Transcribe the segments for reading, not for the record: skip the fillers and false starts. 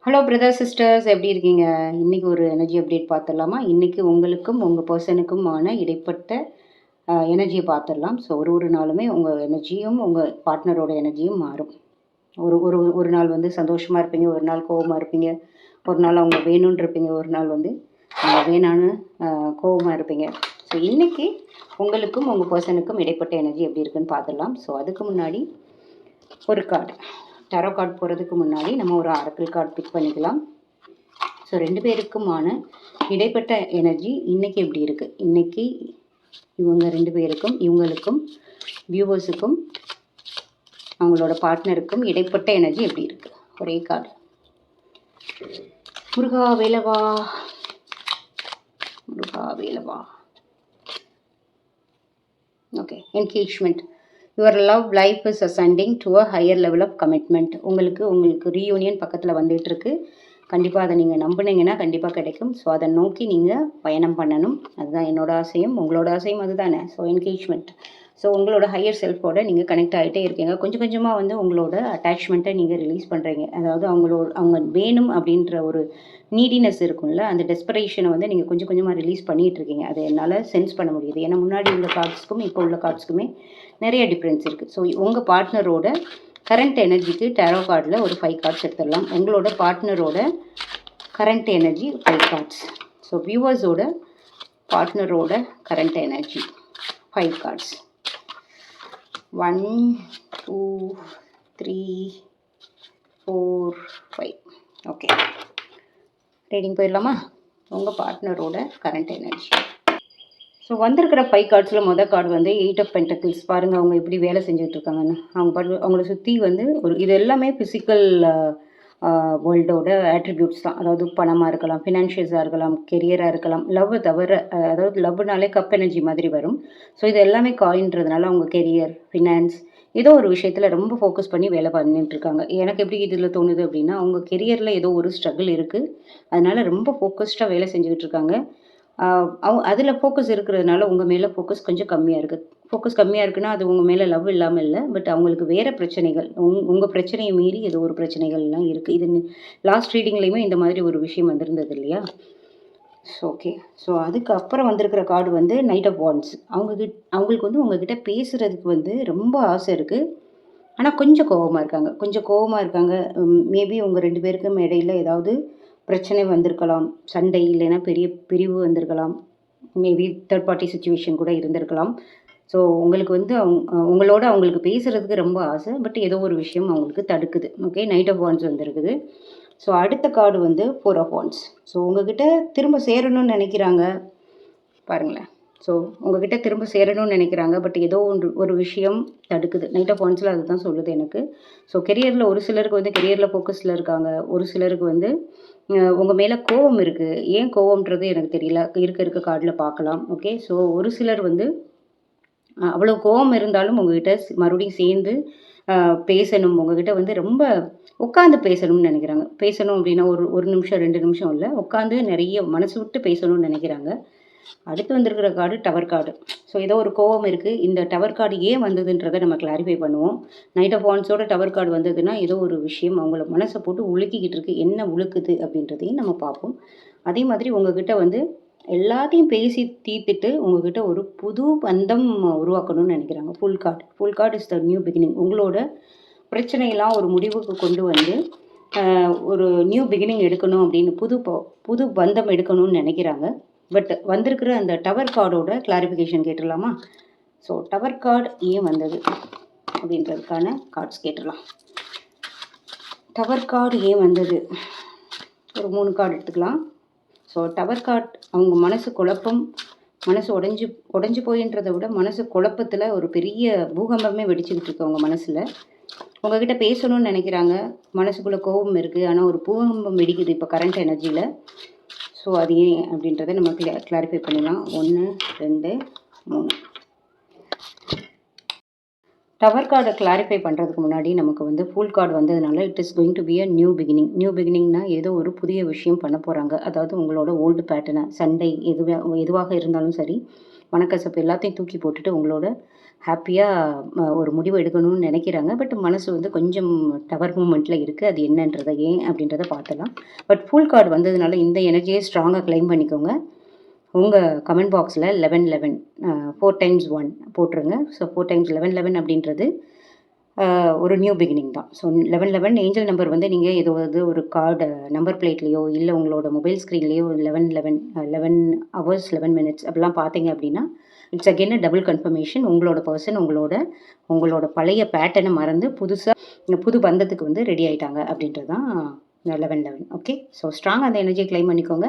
Hello brother sisters எப்படி இருக்கீங்க? இன்னைக்கு ஒரு எனர்ஜி அப்டேட் பார்த்துடலாமா? இன்னைக்கு உங்களுக்கும் உங்கள் பர்சனுக்குமான இடைப்பட்ட எனர்ஜியை பார்த்துடலாம். ஸோ ஒரு ஒரு நாளுமே உங்கள் எனர்ஜியும் உங்கள் பார்ட்னரோட எனர்ஜியும் மாறும். ஒரு ஒரு ஒரு நாள் வந்து சந்தோஷமாக இருப்பீங்க, ஒரு நாள் கோவமாக இருப்பீங்க, ஒரு நாள் அவங்க வேணும்னு இருப்பீங்க, ஒரு நாள் வந்து வேணான்னு கோவமாக இருப்பீங்க. ஸோ இன்னைக்கு உங்களுக்கும் உங்கள் பர்சனுக்கும் இடைப்பட்ட எனர்ஜி எப்படி இருக்குன்னு பார்த்துடலாம். ஸோ அதுக்கு முன்னாடி ஒரு கார்டு டேரோ கார்டு போகிறதுக்கு முன்னாடி நம்ம ஒரு ஆரக்கிள் கார்டு பிக் பண்ணிக்கலாம். ஸோ 2 பேருக்குமான இடைப்பட்ட எனர்ஜி இன்றைக்கி எப்படி இருக்குது, இன்றைக்கி இவங்க 2 பேருக்கும் இவங்களுக்கும் வியூவர்ஸுக்கும் அவங்களோட பார்ட்னருக்கும் இடைப்பட்ட எனர்ஜி எப்படி இருக்குது. ஒரே கார்டு. முருகா வேலவா, முருகா வேலவா. Okay, engagement. Your love life is ascending to a higher level of commitment. உங்களுக்கு ரீயூனியன் பக்கத்தில் வந்துகிட்ருக்கு. கண்டிப்பாக அதை நீங்கள் நம்பினீங்கன்னா கண்டிப்பாக கிடைக்கும். ஸோ அதை நோக்கி நீங்கள் பயணம் பண்ணணும். அதுதான் என்னோட ஆசையும் உங்களோட ஆசையும் அதுதானே. So engagement. ஸோ உங்களோட ஹையர் செல்ஃபோட நீங்கள் கனெக்ட் ஆகிட்டே இருக்கீங்க. கொஞ்சம் கொஞ்சமாக வந்து உங்களோட அட்டாச்மெண்ட்டை நீங்கள் ரிலீஸ் பண்ணுறீங்க. அதாவது அவங்க வேணும் அப்படின்ற ஒரு நீடினஸ் இருக்கும்ல, அந்த டெஸ்பரேஷனை வந்து நீங்கள் கொஞ்சம் கொஞ்சமாக ரிலீஸ் பண்ணிகிட்டு இருக்கீங்க. அதை என்னால் சென்ஸ் பண்ண முடியுது. ஏன்னா முன்னாடி உள்ள கார்ட்ஸ்க்கும் இப்போ உள்ள கார்ட்ஸ்க்குமே நிறைய டிஃப்ரென்ஸ் இருக்குது. ஸோ உங்கள் பார்ட்னரோட கரண்ட் எனர்ஜிக்கு டேரோ கார்டில் ஒரு 5 கார்ட்ஸ் எடுத்துடலாம். உங்களோட பார்ட்னரோட கரண்ட் எனர்ஜி 5 கார்ட்ஸ். ஸோ வியூவர்ஸோட பார்ட்னரோட current energy 5 cards. 1 2 3 4 5. Okay, reading போயிடலாமா? உங்கள் பார்ட்னரோட கரண்ட் எனர்ஜி. ஸோ வந்திருக்கிற 5 கார்ட்ஸில் மொதல் கார்டு வந்து 8 ஆஃப் பென்டக்கிள்ஸ். பாருங்கள் அவங்க எப்படி வேலை செஞ்சுட்டு இருக்காங்கன்னு. அவங்கள சுற்றி வந்து இது எல்லாமே ஃபிசிக்கல் வேர்ல்டோட ஆட்ரிபியூட்ஸ் தான். அதாவது பணமாக இருக்கலாம், ஃபினான்ஷியஸாக இருக்கலாம், கெரியராக இருக்கலாம், லவ் தவிர. அதாவது லவ்னாலே கப் எனர்ஜி மாதிரி வரும். ஸோ இது எல்லாமே காயின்றதுனால அவங்க கெரியர், ஃபினான்ஸ் ஏதோ ஒரு விஷயத்தில் ரொம்ப ஃபோக்கஸ் பண்ணி வேலை பண்ணிட்டு இருக்காங்க. எனக்கு எப்படி இதில் தோணுது அப்படின்னா, அவங்க கெரியரில் ஏதோ ஒரு ஸ்ட்ரகிள் இருக்குது. அதனால் ரொம்ப ஃபோக்கஸ்டாக வேலை செஞ்சுக்கிட்டு இருக்காங்க. அதில் ஃபோக்கஸ் இருக்கிறதுனால உங்கள் மேலே ஃபோக்கஸ் கொஞ்சம் கம்மியாக இருக்குது. ஃபோக்கஸ் கம்மியாக இருக்குன்னா அது உங்கள் மேலே லவ் இல்லாமல் இல்லை, பட் அவங்களுக்கு வேறு பிரச்சனைகள், உங்கள் பிரச்சனையை மீறி ஏதோ ஒரு பிரச்சனைகள்லாம் இருக்குது. இது லாஸ்ட் ரீடிங்லேயுமே இந்த மாதிரி ஒரு விஷயம் வந்திருந்தது இல்லையா? So okay. ஸோ அதுக்கப்புறம் வந்திருக்கிற கார்டு வந்து நைட் ஆஃப் வாண்ட்ஸ். அவங்களுக்கு வந்து உங்ககிட்ட பேசுகிறதுக்கு வந்து ரொம்ப ஆசை இருக்குது. ஆனால் கொஞ்சம் கோவமாக இருக்காங்க. மேபி உங்கள் 2 பேருக்கும் இடையில ஏதாவது பிரச்சனை வந்திருக்கலாம், சண்டை இல்லைன்னா பெரிய பிரிவு வந்திருக்கலாம், மேபி தேர்ட் பார்ட்டி சுச்சுவேஷன் கூட இருந்திருக்கலாம். ஸோ உங்களுக்கு வந்து உங்களோட அவங்களுக்கு பேசுகிறதுக்கு ரொம்ப ஆசை, பட் ஏதோ ஒரு விஷயம் அவங்களுக்கு தடுக்குது. ஓகே, நைட் ஆஃப் வாண்ட்ஸ் வந்திருக்குது. ஸோ அடுத்த கார்டு வந்து 4 ஆஃப் வாண்ட்ஸ். ஸோ உங்ககிட்ட திரும்ப சேரணும்னு நினைக்கிறாங்க. பாருங்களேன். ஸோ உங்ககிட்ட திரும்ப சேரணும்னு நினைக்கிறாங்க, பட் ஏதோ ஒரு விஷயம் தடுக்குது. நைட் ஆஃப் வாண்ட்ஸில் அதுதான் சொல்லுது எனக்கு. ஸோ கெரியரில் ஒரு சிலருக்கு வந்து கெரியரில் ஃபோக்கஸில் இருக்காங்க, ஒரு சிலருக்கு வந்து உங்கள் மேலே கோவம் இருக்குது. ஏன் கோவம்ன்றது எனக்கு தெரியல, இருக்க கார்டில் பார்க்கலாம். ஓகே, ஸோ ஒரு சிலர் வந்து அவ்வளோ கோவம் இருந்தாலும் உங்ககிட்ட மறுபடியும் சேர்ந்து பேசணும், உங்ககிட்ட வந்து ரொம்ப உட்காந்து பேசணும்னு நினைக்கிறாங்க. பேசணும் அப்படின்னா ஒரு நிமிஷம் 2 நிமிஷம் இல்லை, உட்காந்து நிறைய மனசு விட்டு பேசணும்னு நினைக்கிறாங்க. அடுத்து வந்திருக்கிற கார்டு டவர் கார்டு. ஸோ ஏதோ ஒரு கோவம் இருக்குது. இந்த டவர் கார்டு ஏன் வந்ததுன்றதை நம்ம கிளாரிஃபை பண்ணுவோம். நைட் ஆஃப் வாண்ட்ஸோட டவர் கார்டு வந்ததுன்னா ஏதோ ஒரு விஷயம் அவங்கள மனசை போட்டு உலுக்கிக்கிட்டு இருக்குது. என்ன உழுக்குது அப்படின்றதையும் நம்ம பார்ப்போம். அதே மாதிரி உங்ககிட்ட வந்து எல்லாத்தையும் பேசி தீர்த்துட்டு உங்ககிட்ட ஒரு புது பந்தம் உருவாக்கணும்னு நினைக்கிறாங்க. Full card is the new beginning. உங்களோட பிரச்சனையெல்லாம் ஒரு முடிவுக்கு கொண்டு வந்து ஒரு நியூ பிகினிங் எடுக்கணும் அப்படின்னு புது பந்தம் எடுக்கணும்னு நினைக்கிறாங்க. பட் வந்திருக்கிற அந்த டவர் கார்டோட கிளாரிஃபிகேஷன் கேட்டுடலாமா? ஸோ டவர் கார்டு ஏன் வந்தது அப்படின்றதுக்கான கார்ட்ஸ் கேட்டுடலாம். டவர் கார்டு ஏன் வந்தது? ஒரு 3 கார்டு எடுத்துக்கலாம். ஸோ டவர் கார்டு அவங்க மனசு உடஞ்சி போயின்றதை விட மனசு குழப்பத்தில் ஒரு பெரிய பூகம்பமே வெடிச்சுக்கிட்டு இருக்கு அவங்க மனசில். உங்ககிட்ட பேசணும்னு நினைக்கிறாங்க, மனசுக்குள்ளே கோபம் இருக்குது, ஆனால் ஒரு பூகம்பம் வெடிக்குது இப்போ கரண்ட் எனர்ஜியில். ஸோ அது ஏன் அப்படின்றத நம்ம கிளாரிஃபை பண்ணிடலாம். 1 2 3. டவர் கார்டை கிளாரிஃபை பண்ணுறதுக்கு முன்னாடி நமக்கு வந்து ஃபுல் கார்டு வந்ததுனால it is going to be a new பிகினிங்னா ஏதோ ஒரு புதிய விஷயம் பண்ண போகிறாங்க. அதாவது உங்களோட ஓல்டு பேட்டர்னை, சண்டை எதுவாக இருந்தாலும் சரி, மனக்கசப்பு எல்லாத்தையும் தூக்கி போட்டுட்டு உங்களோட ஹாப்பியாக ஒரு முடிவு எடுக்கணும்னு நினைக்கிறாங்க. பட் மனசு வந்து கொஞ்சம் டவர் மூமெண்ட்டில் இருக்குது. அது என்னன்றதை ஏன் அப்படின்றத பார்த்துலாம். பட் ஃபுல் கார்டு வந்ததுனால இந்த எனர்ஜியை ஸ்ட்ராங்காக கிளைம் பண்ணிக்கோங்க. உங்கள் கமெண்ட் பாக்ஸில் 1111 4 டைம்ஸ் 1 போட்டுருங்க. ஸோ 4 டைம்ஸ் 1111 அப்படின்றது ஒரு நியூ பிகினிங் தான். ஸோ 1111 ஏஞ்சல் நம்பர் வந்து நீங்கள் ஏதாவது ஒரு கார்டு நம்பர் பிளேட்லேயோ இல்லை உங்களோட மொபைல் ஸ்க்ரீன்லேயோ 11 ஹவர்ஸ் 11 மினிட்ஸ் அப்படிலாம் பார்த்தீங்க அப்படின்னா இட்ஸ் அகெயின் டபுள் கன்ஃபர்மேஷன். உங்களோட பர்சன் உங்களோட பழைய பேட்டர்னை மறந்து புது பந்தத்துக்கு வந்து ரெடி ஆகிட்டாங்க அப்படின்றது தான் 1111. ஓகே, ஸோ ஸ்ட்ராங் அந்த எனர்ஜியை கிளைம் பண்ணிக்கோங்க.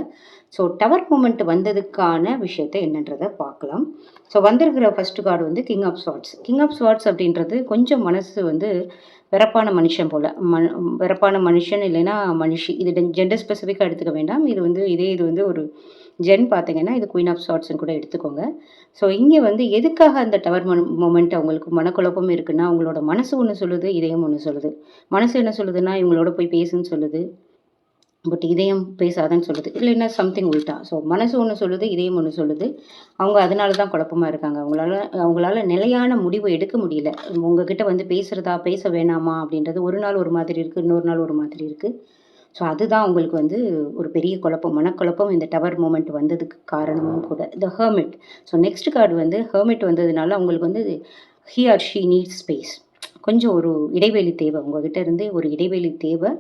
ஸோ டவர் மூமெண்ட் வந்ததுக்கான விஷயத்தை என்னன்றதை பார்க்கலாம். ஸோ வந்திருக்கிற ஃபஸ்ட்டு கார்டு வந்து king of swords. King of swords அப்படின்றது கொஞ்சம் மனசு வந்து வெறப்பான மனுஷன் போல், வெறப்பான மனுஷன் இல்லைன்னா மனுஷி. இது ஜெண்டர் ஸ்பெசிஃபிக்காக எடுத்துக்க வேண்டாம். இது வந்து ஒரு ஜென் பார்த்தீங்கன்னா இது குயின் ஆஃப் ஸ்வார்ட்ஸ்ன்னு கூட எடுத்துக்கோங்க. ஸோ இங்கே வந்து எதுக்காக அந்த டவர் மூமெண்ட் அவங்களுக்கு மனக்குழப்பம் இருக்குன்னா, அவங்களோட மனசு ஒன்று சொல்லுது, இதயம் ஒன்று சொல்லுது. மனசு என்ன சொல்லுதுன்னா இவங்களோட போய் பேசுன்னு சொல்லுது, பட் இதயம் பேசாதன்னு சொல்லுது. இல்லைன்னா சம்திங் உல்ட்டா. ஸோ மனசு ஒன்று சொல்லுது, இதயம் ஒன்று சொல்லுது. அவங்க அதனால தான் குழப்பமாக இருக்காங்க. அவங்களால நிலையான முடிவு எடுக்க முடியல. உங்ககிட்ட வந்து பேசுகிறதா பேச வேணாமா அப்படின்றது ஒரு நாள் ஒரு மாதிரி இருக்குது, இன்னொரு நாள் ஒரு மாதிரி இருக்குது. ஸோ அதுதான் உங்களுக்கு வந்து ஒரு பெரிய குழப்பம், மனக்குழப்பம் இந்த டவர் மூமெண்ட் வந்ததுக்கு காரணமும் கூட. த ஹெர்மிட். ஸோ நெக்ஸ்ட் கார்டு வந்து ஹெர்மிட் வந்ததுனால அவங்களுக்கு வந்து he or she needs space. கொஞ்சம் ஒரு இடைவெளி தேவை, உங்ககிட்ட இருந்து ஒரு இடைவெளி தேவை.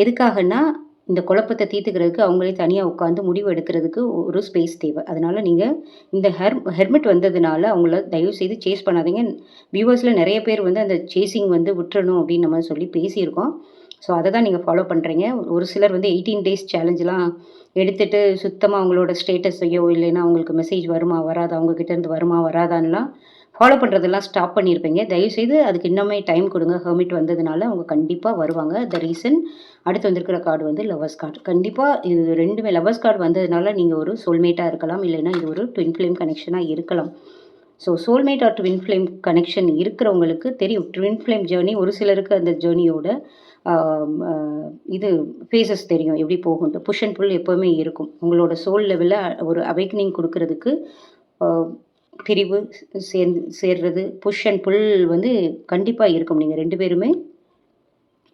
எதுக்காகன்னா இந்த குழப்பத்தை தீர்த்துக்கிறதுக்கு அவங்களே தனியாக உட்காந்து முடிவு எடுக்கிறதுக்கு ஒரு ஸ்பேஸ் தேவை. அதனால் நீங்கள் இந்த ஹெர்மிட் வந்ததுனால அவங்கள தயவு செய்து சேஸ் பண்ணாதீங்க. வியூவர்ஸில் நிறைய பேர் வந்து அந்த சேசிங் வந்து விட்டுறணும் அப்படின்னு நம்ம சொல்லி பேசியிருக்கோம். ஸோ அதை தான் நீங்கள் ஃபாலோ பண்ணுறீங்க. ஒரு சிலர் வந்து 18 டேஸ் சேலஞ்செலாம் எடுத்துகிட்டு சுத்தமாக அவங்களோட ஸ்டேட்டஸையோ இல்லைன்னா அவங்களுக்கு மெசேஜ் வருமா வராதா, அவங்கக்கிட்டேருந்து வருமா வராதான்லாம் ஃபாலோ பண்ணுறதெல்லாம் ஸ்டாப் பண்ணியிருப்பீங்க. தயவுசெய்து அதுக்கு இன்னுமே டைம் கொடுங்க. ஹெர்மிட் வந்ததுனால அவங்க கண்டிப்பாக வருவாங்க. த ரீசன் அடுத்து வந்திருக்கிற கார்டு வந்து லவர்ஸ் கார்டு. கண்டிப்பாக இது ரெண்டுமே லவர்ஸ் கார்டு வந்ததுனால நீங்கள் ஒரு சோல்மேட்டாக இருக்கலாம், இல்லைன்னா இது ஒரு ட்வின் ஃப்ளேம் கனெக்ஷனாக இருக்கலாம். So soulmate or twin flame connection இருக்கிறவங்களுக்கு தெரியும் ட்வின் ஃப்ளேம் ஜேர்னி. ஒரு சிலருக்கு அந்த ஜேர்னியோட இது ஃபேஸஸ் தெரியும் எப்படி போகும்ட்டு. புஷ் அண்ட் புல் எப்போவுமே இருக்கும். உங்களோட சோல் லெவலில் ஒரு அவேக்கனிங் கொடுக்கறதுக்கு பிரிவு சேர்றது புஷ் அண்ட் புல் வந்து கண்டிப்பாக இருக்கும். நீங்கள் ரெண்டு பேருமே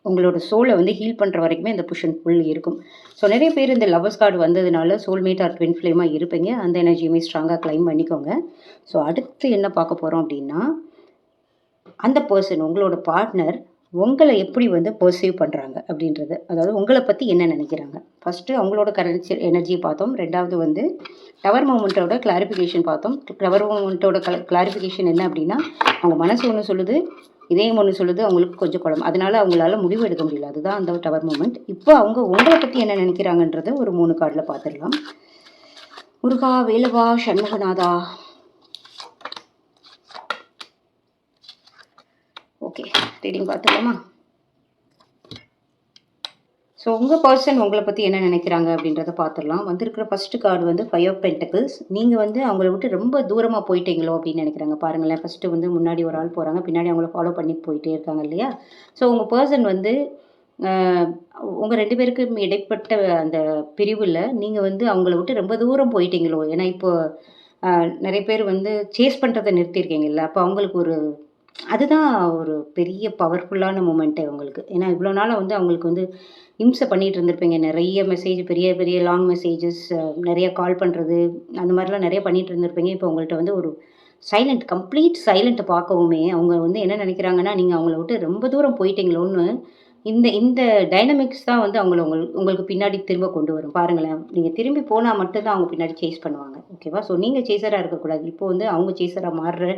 உங்களோட சோலை வந்து ஹீல் பண்ணுற வரைக்குமே அந்த புஷ் அண்ட் புல் இருக்கும். ஸோ நிறைய பேர் இந்த லவர்ஸ் கார்டு வந்ததுனால சோல்மேட் ஆர் ட்வின் ஃப்ளேமாக இருப்பீங்க. அந்த எனர்ஜியுமே ஸ்ட்ராங்காக கிளைம் பண்ணிக்கோங்க. ஸோ அடுத்து என்ன பார்க்க போகிறோம் அப்படின்னா, அந்த பர்சன் உங்களோட பார்ட்னர் உங்களை எப்படி வந்து பர்சீவ் பண்ணுறாங்க அப்படின்றது, அதாவது உங்களை பற்றி என்ன நினைக்கிறாங்க. ஃபஸ்ட்டு அவங்களோட கரண்ட் எனர்ஜி பார்த்தோம். ரெண்டாவது வந்து டவர் மூமெண்ட்டோட கிளாரிஃபிகேஷன் பார்த்தோம். டவர் மூமெண்ட்டோட கிளாரிஃபிகேஷன் என்ன அப்படின்னா, அவங்க மனசு ஒன்று சொல்லுது, இதயம் ஒன்று சொல்லுது, அவங்களுக்கு கொஞ்சம் குழம்பு, அதனால அவங்களால முடிவு எடுக்க முடியல. அதுதான் அந்த டவர் மூமெண்ட். இப்போ அவங்க உங்களை பற்றி என்ன நினைக்கிறாங்கன்றதை ஒரு 3 கார்டில் பார்த்துடலாம். முருகா, வேலவா, சண்முகநாதா. ஓகே, ரீடிங் பார்த்துக்கலாமா? ஸோ உங்கள் பர்சன் உங்களை பற்றி என்ன நினைக்கிறாங்க அப்படின்றத பார்த்துடலாம். வந்திருக்கிற ஃபஸ்ட்டு கார்டு வந்து 5 ஆஃப் பென்டக்கிள்ஸ். நீங்கள் வந்து அவங்கள விட்டு ரொம்ப தூரமாக போயிட்டீங்களோ அப்படின்னு நினைக்கிறாங்க. பாருங்களேன், ஃபஸ்ட்டு வந்து முன்னாடி ஒரு ஆள் போகிறாங்க, பின்னாடி அவங்கள ஃபாலோ பண்ணி போயிட்டே இருக்காங்க இல்லையா? ஸோ உங்கள் பர்சன் வந்து உங்கள் 2 பேருக்கும் இடைப்பட்ட அந்த பிரிவில் நீங்கள் வந்து அவங்கள விட்டு ரொம்ப தூரம் போயிட்டீங்களோ. ஏன்னா இப்போ நிறைய பேர் வந்து சேஸ் பண்ணுறதை நிறுத்தியிருக்கீங்கல்ல, அப்போ அவங்களுக்கு அதுதான் ஒரு பெரிய பவர்ஃபுல்லான மூமெண்ட்டே அவங்களுக்கு. ஏன்னா இவ்வளோ நாளாக வந்து அவங்களுக்கு வந்து இம்சை பண்ணிகிட்டு இருந்திருப்பீங்க. நிறைய மெசேஜ், பெரிய பெரிய லாங் மெசேஜஸ், நிறைய கால் பண்ணுறது, அந்த மாதிரிலாம் நிறைய பண்ணிகிட்டு இருந்திருப்பீங்க. இப்போ உங்கள்கிட்ட வந்து ஒரு கம்ப்ளீட் சைலண்ட்டை பார்க்கவுமே அவங்க வந்து என்ன நினைக்கிறாங்கன்னா, நீங்கள் அவங்கள விட்டு ரொம்ப தூரம் போயிட்டீங்களோன்னு இந்த டைனமிக்ஸ் தான் வந்து உங்களுக்கு பின்னாடி திரும்ப கொண்டு வரும். பாருங்களேன், நீங்கள் திரும்பி போனால் மட்டும்தான் அவங்க பின்னாடி சேஸ் பண்ணுவாங்க. ஓகேவா? ஸோ நீங்கள் சேஸராக இருக்கக்கூடாது. இப்போ வந்து அவங்க சேஸராக மாறுற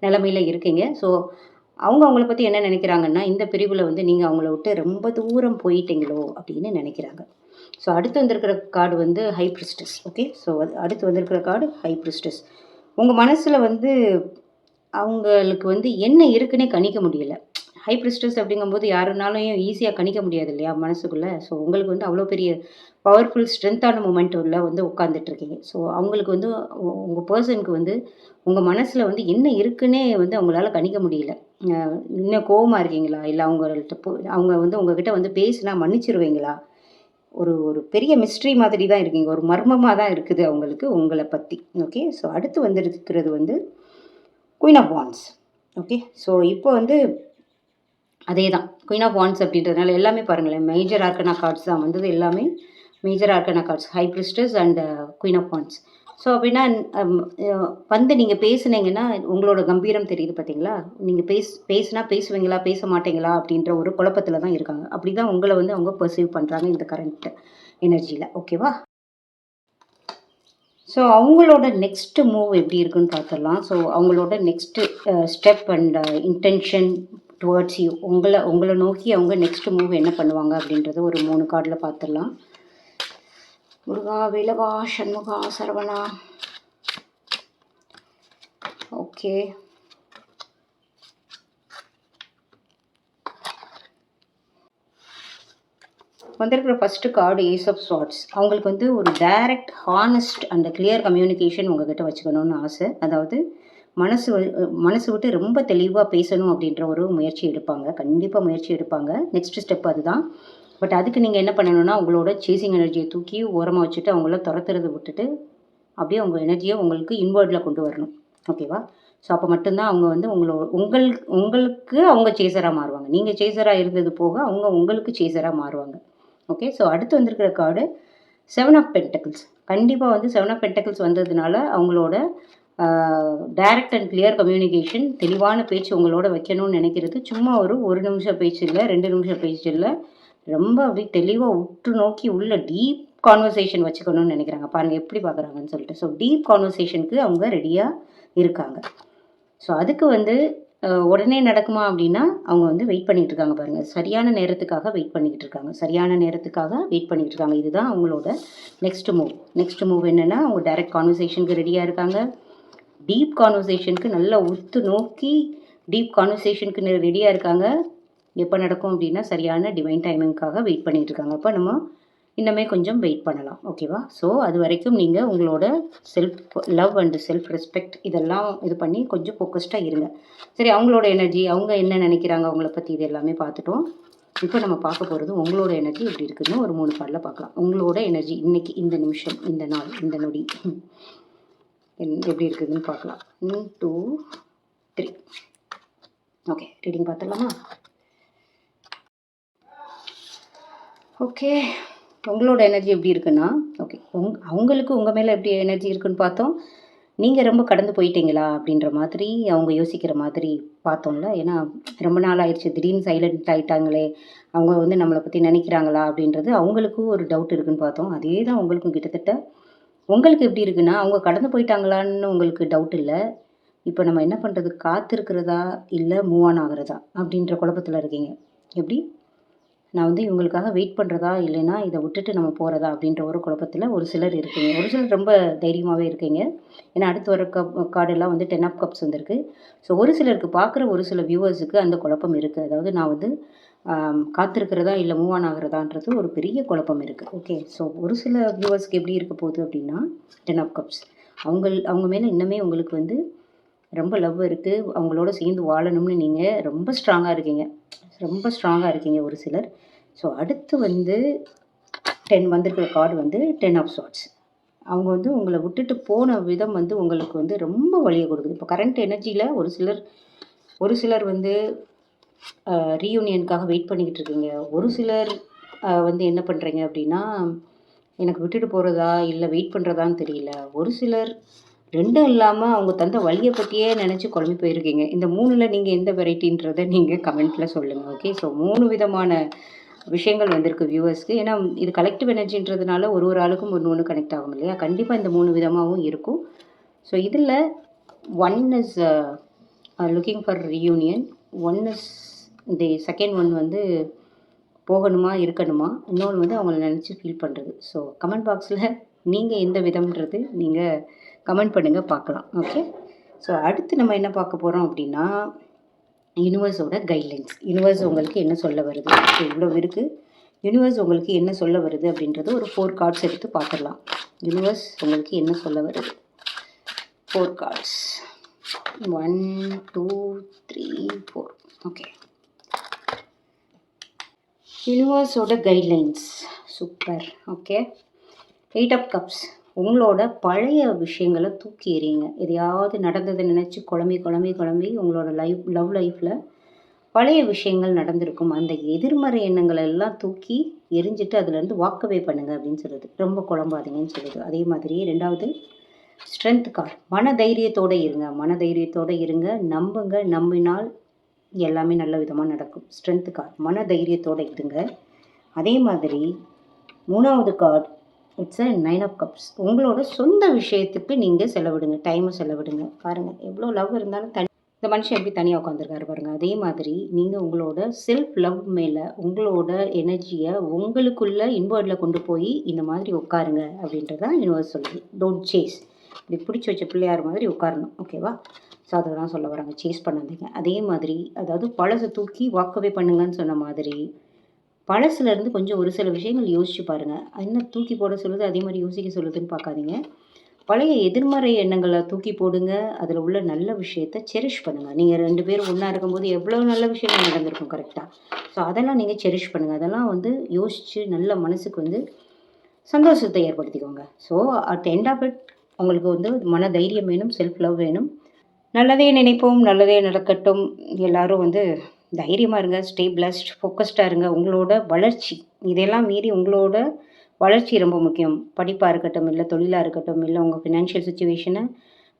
நிலமையில் இருக்கீங்க. ஸோ அவங்கள பற்றி என்ன நினைக்கிறாங்கன்னா, இந்த பிரிவில் வந்து நீங்கள் அவங்கள விட்டு ரொம்ப தூரம் போயிட்டீங்களோ அப்படின்னு நினைக்கிறாங்க. ஸோ அடுத்து வந்திருக்கிற கார்டு வந்து ஹை பிரிஸ்டஸ். ஓகே, ஸோ அடுத்து வந்திருக்கிற கார்டு ஹை பிரிஸ்டஸ். உங்கள் மனசில் வந்து அவங்களுக்கு வந்து என்ன இருக்குன்னே கணிக்க முடியல. ஹை பிரிஸ்டஸ் அப்படிங்கும்போது யாருனாலையும் ஈஸியாக கணிக்க முடியாது இல்லையா மனசுக்குள்ளே. ஸோ உங்களுக்கு வந்து அவ்வளோ பெரிய பவர்ஃபுல் ஸ்ட்ரென்த்தான மூமெண்ட்டில் வந்து உட்காந்துட்ருக்கீங்க. ஸோ அவங்களுக்கு வந்து உங்கள் பர்சனுக்கு வந்து உங்கள் மனசில் வந்து என்ன இருக்குன்னே வந்து அவங்களால கணிக்க முடியல. இன்னும் கோவமாக இருக்கீங்களா, இல்லை அவங்க வந்து உங்ககிட்ட வந்து பேசினா மன்னிச்சிருவீங்களா, ஒரு ஒரு பெரிய மிஸ்ட்ரி மாதிரி தான் இருக்கீங்க. ஒரு மர்மமாக தான் இருக்குது அவங்களுக்கு உங்களை பற்றி. ஓகே, ஸோ அடுத்து வந்துருக்கிறது வந்து queen of wands. Okay, so இப்போ வந்து அதே தான் குயின் ஆஃப் வாண்ட்ஸ் அப்படின்றதுனால எல்லாமே பாருங்களேன், மேஜர் ஆர்கனா கார்ட்ஸ் தான் வந்தது. எல்லாமே major arcana cards, high priestess and queen of wands. So அப்படின்னா வந்து நீங்கள் பேசுனீங்கன்னா உங்களோட கம்பீரம் தெரியுது பார்த்தீங்களா? நீங்கள் பேசுனா பேசுவீங்களா, பேச மாட்டீங்களா அப்படின்ற ஒரு குழப்பத்தில் தான் இருக்காங்க. அப்படி தான் உங்களை வந்து அவங்க பெர்சீவ் பண்ணுறாங்க இந்த கரண்ட் எனர்ஜியில். ஓகேவா? ஸோ அவங்களோட நெக்ஸ்ட்டு மூவ் எப்படி இருக்குன்னு பார்த்துடலாம். ஸோ அவங்களோட next step and intention towards you, உங்களை நோக்கி அவங்க நெக்ஸ்ட் மூவ் என்ன பண்ணுவாங்க அப்படின்றத ஒரு 3 கார்டில் பார்த்துடலாம். முருகா, வேலவா, சண்முகா, சரவணா. ஓகே, வந்திருக்கிற first card ace of swords. அவங்களுக்கு வந்து ஒரு direct, honest and clear communication உங்ககிட்ட வச்சுக்கணும்னு ஆசை. அதாவது மனசு விட்டு ரொம்ப தெளிவாக பேசணும் அப்படின்ற ஒரு முயற்சி எடுப்பாங்க. கண்டிப்பாக முயற்சி எடுப்பாங்க. நெக்ஸ்ட் ஸ்டெப் அதுதான். பட் அதுக்கு நீங்கள் என்ன பண்ணணும்னா, உங்களோட சேசிங் எனர்ஜியை தூக்கி ஓரமாக வச்சுட்டு அவங்கள துரத்துறதை விட்டுட்டு அப்படியே உங்கள் எனர்ஜியை உங்களுக்கு இன்வர்டில் கொண்டு வரணும். ஓகேவா? ஸோ அப்போ மட்டும்தான் அவங்க வந்து உங்களுக்கு அவங்க சேசராக மாறுவாங்க. நீங்கள் சேசராக இருந்தது போக அவங்க உங்களுக்கு சேசராக மாறுவாங்க. ஓகே, ஸோ அடுத்து வந்திருக்கிற கார்டு 7 ஆஃப் பென்டக்கிள்ஸ். கண்டிப்பாக வந்து 7 ஆஃப் பென்டக்கிள்ஸ் வந்ததுனால அவங்களோட டைரக்ட் அண்ட் கிளியர் கம்யூனிகேஷன், தெளிவான பேச்சு உங்களோட வைக்கணும்னு நினைக்கிறது சும்மா ஒரு நிமிஷம் பேச்சு இல்லை, 2 நிமிஷம் பேச்சு இல்லை, ரொம்ப அப்படி தெளிவாக உற்று நோக்கி உள்ள டீப் கான்வர்சேஷன் வச்சுக்கணும்னு நினைக்கிறாங்க. பாருங்கள் எப்படி பார்க்குறாங்கன்னு சொல்லிட்டு. ஸோ டீப் கான்வர்சேஷனுக்கு அவங்க ரெடியாக இருக்காங்க. ஸோ அதுக்கு வந்து உடனே நடக்குமா அப்படின்னா அவங்க வந்து வெயிட் பண்ணிகிட்டு இருக்காங்க. பாருங்கள், சரியான நேரத்துக்காக வெயிட் பண்ணிக்கிட்டு இருக்காங்க. சரியான நேரத்துக்காக வெயிட் பண்ணிக்கிட்டு இருக்காங்க. இதுதான் அவங்களோட நெக்ஸ்ட் மூவ். நெக்ஸ்ட் மூவ் என்னென்னா, அவங்க டைரக்ட் கான்வர்சேஷனுக்கு ரெடியாக இருக்காங்க. டீப் கான்வர்சேஷனுக்கு நல்லா உத்து நோக்கி டீப் கான்வர்சேஷனுக்கு ரெடியாக இருக்காங்க. எப்போ நடக்கும் அப்படின்னா சரியான டிவைன் டைமிங்காக வெயிட் பண்ணிகிட்டு இருக்காங்க. அப்போ நம்ம இன்னுமே கொஞ்சம் வெயிட் பண்ணலாம். ஓகேவா? ஸோ அது வரைக்கும் நீங்கள் உங்களோட self love and self respect இதெல்லாம் இது பண்ணி கொஞ்சம் ஃபோக்கஸ்டாக இருங்க. சரி, அவங்களோட எனர்ஜி, அவங்க என்ன நினைக்கிறாங்க அவங்கள பற்றி, இது எல்லாமே பார்த்துட்டோம். இப்போ நம்ம பார்க்க போகிறது உங்களோட எனர்ஜி எப்படி இருக்குதுன்னு ஒரு 3 கார்டில் பார்க்கலாம். உங்களோட எனர்ஜி இன்னைக்கு, இந்த நிமிஷம், இந்த நாள், இந்த நொடி எப்படி இருக்குதுன்னு பார்க்கலாம். 1 2 3. ஓகே, ரீடிங் பார்த்துடலாமா? ஓகே, உங்களோட எனர்ஜி எப்படி இருக்குன்னா, ஓகே, அவங்களுக்கு உங்கள் மேலே எப்படி எனர்ஜி இருக்குன்னு பார்த்தோம். நீங்கள் ரொம்ப கடந்து போயிட்டீங்களா அப்படின்ற மாதிரி அவங்க யோசிக்கிற மாதிரி பார்த்தோம்ல. ஏன்னா ரொம்ப நாள் ஆயிடுச்சு, திடீர்னு சைலண்ட் ஆகிட்டாங்களே, அவங்க வந்து நம்மளை பற்றி நினைக்கிறாங்களா அப்படின்றது அவங்களுக்கும் ஒரு டவுட் இருக்குன்னு பார்த்தோம். அதே தான் உங்களுக்கும் கிட்டத்தட்ட. உங்களுக்கு எப்படி இருக்குன்னா, அவங்க கடந்து போயிட்டாங்களான்னு உங்களுக்கு டவுட் இல்லை. இப்போ நம்ம என்ன பண்ணுறது, காத்திருக்கிறதா இல்லை மூவ் ஆன் ஆகிறதா அப்படின்ற குழப்பத்தில் இருக்கீங்க. எப்படி, நான் வந்து இவங்களுக்காக வெயிட் பண்ணுறதா, இல்லைன்னா இதை விட்டுட்டு நம்ம போகிறதா அப்படின்ற ஒரு குழப்பத்தில் ஒரு சிலர் இருக்கீங்க. ஒரு சிலர் ரொம்ப தைரியமாகவே இருக்கீங்க. ஏன்னா அடுத்து வர கார்டெல்லாம் வந்து 10 ஆஃப் கப்ஸ் வந்திருக்கு. ஸோ ஒரு சிலருக்கு, பார்க்குற ஒரு சில வியூவர்ஸுக்கு அந்த குழப்பம் இருக்குது. அதாவது நான் வந்து காத்திருக்கிறதா இல்லை மூவ் ஆன் ஆகிறதான்றது ஒரு பெரிய குழப்பம் இருக்குது. ஓகே, ஸோ ஒரு சில வியூவர்ஸ்க்கு எப்படி இருக்க போகுது அப்படின்னா, 10 ஆஃப் கப்ஸ் அவங்க மேலே இன்னுமே உங்களுக்கு வந்து ரொம்ப லவ் இருக்குது. அவங்களோட சேர்ந்து வாழணும்னு நீங்கள் ரொம்ப ஸ்ட்ராங்காக இருக்கீங்க. ரொம்ப ஸ்ட்ராங்காக இருக்கீங்க ஒரு சிலர். ஸோ அடுத்து வந்து 10 வந்திருக்கிற கார்டு வந்து 10 ஆஃப் ஸ்வார்ட்ஸ். அவங்க வந்து உங்களை விட்டுட்டு போன விதம் வந்து உங்களுக்கு வந்து ரொம்ப வலியை கொடுக்குது. இப்போ கரண்ட் எனர்ஜியில் ஒரு சிலர் வந்து ரீயூனியனுக்காக வெயிட் பண்ணிக்கிட்டு இருக்கீங்க. ஒரு சிலர் வந்து என்ன பண்ணுறீங்க அப்படின்னா, எனக்கு விட்டுட்டு போகிறதா இல்லை வெயிட் பண்ணுறதான்னு தெரியல. ஒரு சிலர் ரெண்டும் இல்லாமல் அவங்க தந்த வழியை பற்றியே நினச்சி குழம்பி போயிருக்கீங்க. இந்த 3ல் நீங்கள் எந்த வெரைட்டின்றதை நீங்கள் கமெண்ட்டில் சொல்லுங்கள். ஓகே, ஸோ 3 விதமான விஷயங்கள் வந்திருக்கு வியூவர்ஸ்க்கு. ஏன்னா இது கலெக்டிவ் எனர்ஜின்றதுனால ஒரு ஆளுக்கும் ஒன்று கனெக்ட் ஆகும் இல்லையா? கண்டிப்பாக இந்த 3 விதமாகவும் இருக்கும். ஸோ இதில் 1 is looking for reunion, 1 is இந்த செகண்ட் ஒன் வந்து போகணுமா இருக்கணுமா, இன்னொன்று வந்து அவங்கள நினச்சி ஃபீல் பண்ணுறது. ஸோ கமெண்ட் பாக்ஸில் நீங்கள் எந்த விதம்ன்றது நீங்கள் கமெண்ட் பண்ணுங்கள், பார்க்கலாம். ஓகே, ஸோ அடுத்து நம்ம என்ன பார்க்க போகிறோம் அப்படின்னா, யூனிவர்ஸோட கைட்லைன்ஸ். யூனிவர்ஸ் உங்களுக்கு என்ன சொல்ல வருது, இவ்வளோ இருக்குது, யூனிவர்ஸ் உங்களுக்கு என்ன சொல்ல வருது அப்படின்றது ஒரு 4 கார்ட்ஸ் எடுத்து பார்த்துடலாம். யூனிவர்ஸ் உங்களுக்கு என்ன சொல்ல வருது, 4 கார்ட்ஸ், 1 2 3 4. ஓகே, யூனிவர்ஸோட guidelines super. Okay, 8 of cups. உங்களோட பழைய விஷயங்களை தூக்கி எறியுங்க. எதையாவது நடந்ததை நினச்சி குழம்பி குழம்பி குழம்பி உங்களோட லவ் லைஃப்பில் பழைய விஷயங்கள் நடந்திருக்கும். அந்த எதிர்மறை எண்ணங்களை எல்லாம் தூக்கி எரிஞ்சிட்டு அதுலேருந்து வாக்கவே பண்ணுங்க அப்படின்னு சொல்லுது. ரொம்ப குழம்பாதீங்கன்னு சொல்லுது. அதே மாதிரி 2வது ஸ்ட்ரென்த் கார்டு. மன தைரியத்தோடு இருங்க, மன தைரியத்தோடு இருங்க, நம்புங்க, நம்பினால் எல்லாமே நல்ல விதமாக நடக்கும். ஸ்ட்ரென்த் கார்டு, மன தைரியத்தோடு இருங்க. அதே மாதிரி 3வது கார்டு இட்ஸ் 9 ஆஃப் கப்ஸ். உங்களோட சொந்த விஷயத்துக்கு நீங்கள் செலவிடுங்க, டைமை செலவிடுங்க. பாருங்கள் எவ்வளோ லவ் இருந்தாலும் இந்த மனுஷன் எப்படி தனியாக உட்காந்துருக்காரு பாருங்கள். அதே மாதிரி நீங்கள் உங்களோட செல்ஃப் லவ் மேலே உங்களோட எனர்ஜியை உங்களுக்குள்ள இன்வர்டில் கொண்டு போய் இந்த மாதிரி உட்காருங்க அப்படின்றதான் யூனிவர்ஸ் சொல்லுது. Don't chase. இப்படி பிடிச்சி வச்ச பிள்ளையார் மாதிரி உட்காரணும். ஓகேவா? ஸோ அதை தான் சொல்ல வராங்க. சேஸ் பண்ணாதீங்க. அதே மாதிரி அதாவது பழசை தூக்கி வாக்கவே பண்ணுங்கன்னு சொன்ன மாதிரி பழசுலேருந்து கொஞ்சம் ஒரு சில விஷயங்கள் யோசிச்சு பாருங்கள். என்ன தூக்கி போட சொல்லுது, அதே மாதிரி யோசிக்க சொல்லுதுன்னு பார்க்காதீங்க. பழைய எதிர்மறை எண்ணங்களை தூக்கி போடுங்க. அதில் உள்ள நல்ல விஷயத்தை செரிஷ் பண்ணுங்கள். நீங்கள் 2 பேரும் ஒன்றா இருக்கும்போது எவ்வளோ நல்ல விஷயங்கள் நடந்திருக்கும் கரெக்டாக. ஸோ அதெல்லாம் நீங்கள் செரிஷ் பண்ணுங்கள். அதெல்லாம் யோசித்து நல்ல மனசுக்கு சந்தோஷத்தை ஏற்படுத்திக்கோங்க. So at end of it உங்களுக்கு மன தைரியம் வேணும், செல்ஃப் லவ் வேணும். நல்லதே நினைப்போம், நல்லதே நடக்கட்டும். எல்லோரும் தைரியமாக இருங்க, ஸ்டே பிளஸ்ட், ஃபோக்கஸ்டாக இருங்க. உங்களோட வளர்ச்சி இதெல்லாம் மீறி உங்களோட வளர்ச்சி ரொம்ப முக்கியம். படிப்பாக இருக்கட்டும், இல்லை தொழிலாக இருக்கட்டும், இல்லை உங்கள் ஃபினான்ஷியல் சுச்சுவேஷனை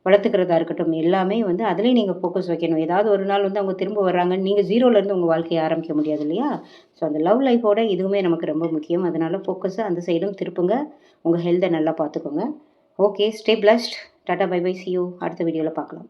வளர்த்துக்கிறதா இருக்கட்டும், எல்லாமே அதிலே நீங்கள் ஃபோக்கஸ் வைக்கணும். ஏதாவது ஒரு நாள் அவங்க திரும்ப வர்றாங்கன்னு நீங்கள் ஜீரோலேருந்து உங்கள் வாழ்க்கையை ஆரம்பிக்க முடியாது இல்லையா? ஸோ அந்த லவ் லைஃபோட இதுவுமே நமக்கு ரொம்ப முக்கியம். அதனால் ஃபோக்கஸை அந்த சைடும் திருப்புங்க. உங்கள் ஹெல்த்தை நல்லா பார்த்துக்கோங்க. Okay, stay blessed. Ta-ta, bye bye, see you. அடுத்த வீடியோவில் பார்க்கலாம்.